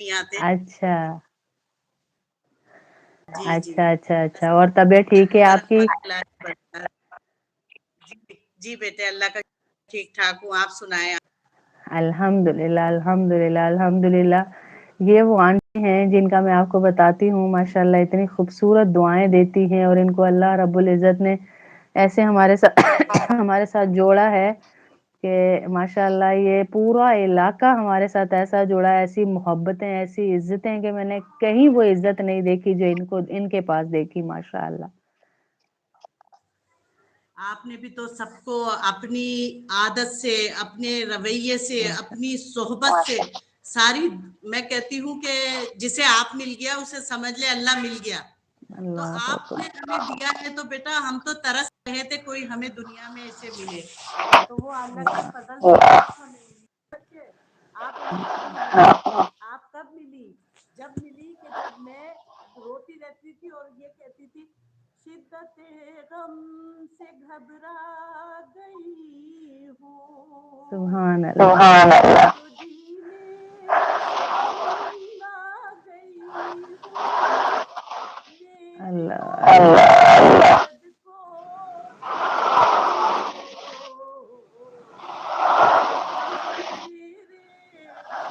नहीं आते। अच्छा जी जी, अच्छा अच्छा बस अच्छा। और तबीयत ठीक है आपकी? जी बेटे, अल्लाह का ठीक ठाक हूँ। आप सुनाएं। अल्हम्दुलिल्लाह अल्हम्दुलिल्लाह अल्हम्दुलिल्लाह। ये वो आंटी हैं जिनका मैं आपको बताती हूँ, माशाल्लाह इतनी खूबसूरत दुआएं देती हैं, और इनको अल्लाह रब्बुल इज़्ज़त ने ऐसे हमारे साथ हमारे साथ जोड़ा है कि माशाल्लाह ये पूरा इलाका हमारे साथ ऐसा जुड़ा है, ऐसी मोहब्बतें, ऐसी इज्जतें कि मैंने कहीं वो इज्जत नहीं देखी जो इनको इनके पास देखी माशाल्लाह। आपने भी तो सबको अपनी आदत से, अपने रवैये से, अपनी सोहबत से सारी, मैं कहती हूँ कि जिसे आप मिल गया उसे समझ ले अल्लाह मिल गया। तो अल्लाह आपने हमें दिया है तो बेटा हम तो तरस रहे थे कोई हमें दुनिया में ऐसे मिले, तो वो अल्लाह का फजल से हमें मिली। बच्चे, आप आप कब मिली? जब मिली कि जब मैं रोती रहती थी और ये कहती थी, शिद्दत गम से घबरा गई हूँ, सुभान अल्लाह सुभान अल्लाह, तो जीने से तंग आ गई हूँ, मेरी अल्लाह मोहब्बत को मेरे गम से बचाओ।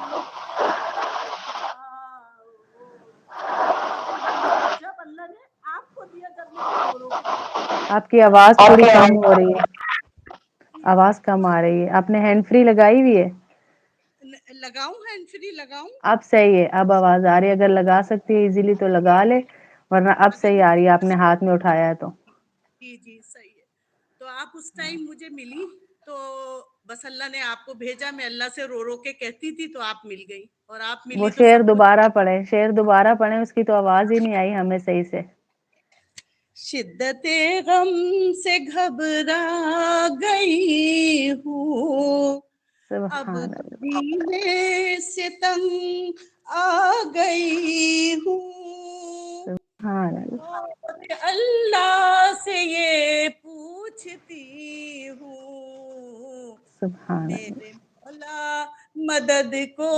जब अल्लाह ने आपको दिया, जब मेरे रो रो के आपकी आवाज थोड़ी आपके कम हो रही है, आवाज कम आ रही है। आपने हैंड फ्री लगाई हुई है? लगाऊं, हैंड फ्री लगाऊं? अब सही है, अब आवाज आ रही है। अगर लगा सकती है इजीली तो लगा ले, वरना अब अगर सही आ रही है, आपने हाथ में उठाया है तो। जी जी सही है। तो आप उस टाइम मुझे मिली, तो बस अल्लाह ने आपको भेजा। मैं अल्लाह से रो रो के कहती थी तो आप मिल गई, और आप वो मिली तो शेर सब कुछ। दोबारा पढ़े, शेर दोबारा पढ़े, उसकी तो आवाज ही नहीं आई हमें सही से। शिद्दते गम से घबरा गई हूँ, अब सुभान तो अल्लाह जीने से तंग आ गई हूँ, सुभान अल्लाह और अल्लाह से ये पूछती हूँ, सुभान अल्लाह मेरे मौला मदद को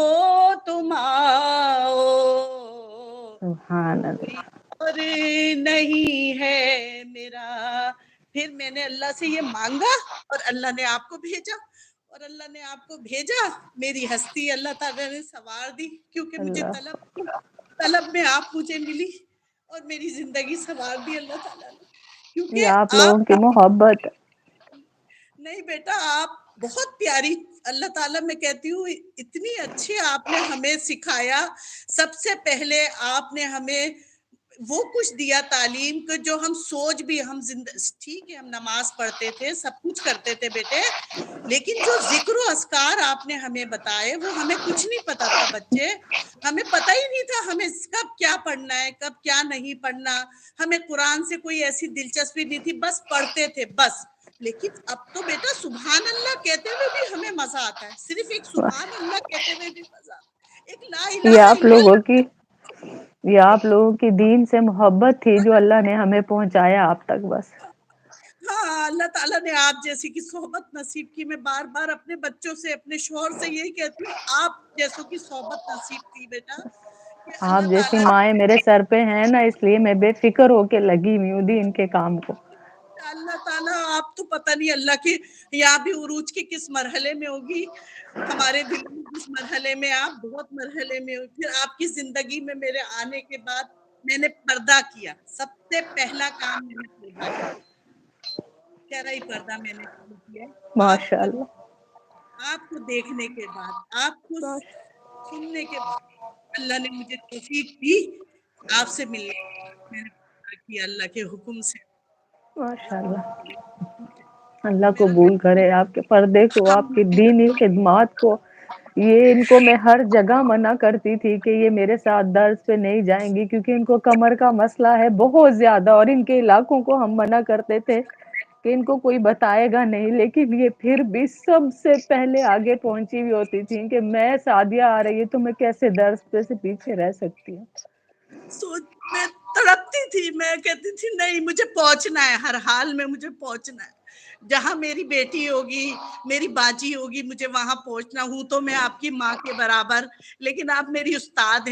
तुम आओ, सुभान कोई अल्लाह और नहीं है मेरा। फिर मैंने अल्लाह से ये मांगा और अल्लाह ने आपको भेजा, और अल्लाह ने आपको भेजा। मेरी हस्ती अल्लाह ताला ने संवार दी, क्योंकि मुझे अल्लाह। तलब थी, तलब में आप मुझे मिली, और मेरी जिंदगी संवार दी अल्लाह ताला ने, क्योंकि ये आप लोगों की आप मोहब्बत। नहीं बेटा, आप बहुत प्यारी, अल्लाह ताला मैं कहती हूँ इतनी अच्छी आपने हमें सिखाया। सबसे पहले आपने हमें वो कुछ दिया तालीम को जो हम सोच भी, हम ठीक है हम नमाज पढ़ते थे, सब कुछ करते थे बेटे, लेकिन जो जिक्र अस्कार आपने हमें बताए वो हमें कुछ नहीं पता था बच्चे। हमें पता ही नहीं था हमें कब क्या पढ़ना है, कब क्या नहीं पढ़ना। हमें कुरान से कोई ऐसी दिलचस्पी नहीं थी, बस पढ़ते थे बस। लेकिन अब तो बेटा सुभान अल्लाह कहते हुए भी हमें मजा आता है, सिर्फ एक सुभान अल्लाह कहते हुए भी मजा आता है, एक ला ये इलाहा आप लोगों इल्लल्लाह। की ये आप लोगों की दीन से मोहब्बत थी जो अल्लाह ने हमें पहुंचाया आप तक बस। हाँ, अल्लाह ताला ने आप जैसी की सोहबत नसीब की। मैं बार बार अपने बच्चों से, अपने शोहर से यही कहती हूँ, आप जैसों की सोहबत नसीब की बेटा, कि आप अल्लाह जैसी ताला माएँ मेरे सर पे हैं ना, इसलिए मैं बेफिक्र होके लगी हुई हूँ दीन के काम को। अल्लाह ताला, आप तो पता नहीं अल्लाह की यहाँ भी उरूज के किस मरहले में होगी, हमारे दिल में जिस मरहले में, आप बहुत मरहले में हो। फिर आपकी जिंदगी में मेरे आने के बाद मैंने पर्दा किया, सबसे पहला काम मैंने पर्दा किया, चेहरा ही पर्दा मैंने शुरू किया। आपको माशाअल्लाह आपको देखने के बाद, आपको माशा सुनने के बाद अल्लाह ने मुझे तौफीक दी आपसे मिलने की। मैंने पर्दा किया अल्लाह के हुक्म से। माशाअल्लाह। अल्लाह मेरा कबूल करे आपके पर्दे को, आपकी दीनी खिदमत को। ये इनको मैं हर जगह मना करती थी कि ये मेरे साथ दर्स पे नहीं जाएंगी, क्योंकि इनको कमर का मसला है बहुत ज्यादा, और इनके इलाकों को हम मना करते थे कि इनको कोई बताएगा नहीं, लेकिन ये फिर भी सबसे पहले आगे पहुंची हुई होती थी कि मैं सादिया आ रही है तो मैं कैसे दर्स पे से पीछे रह सकती हूँ। सोच मैं तड़पती थी, मैं कहती थी नहीं मुझे पहुंचना है, हर हाल में मुझे पहुंचना है। جہاں میری بیٹی ہوگی، میری باجی ہوگی، مجھے وہاں پہنچنا، ہوں تو میں آپ کی ماں کے برابر، لیکن آپ میری استاد ہیں۔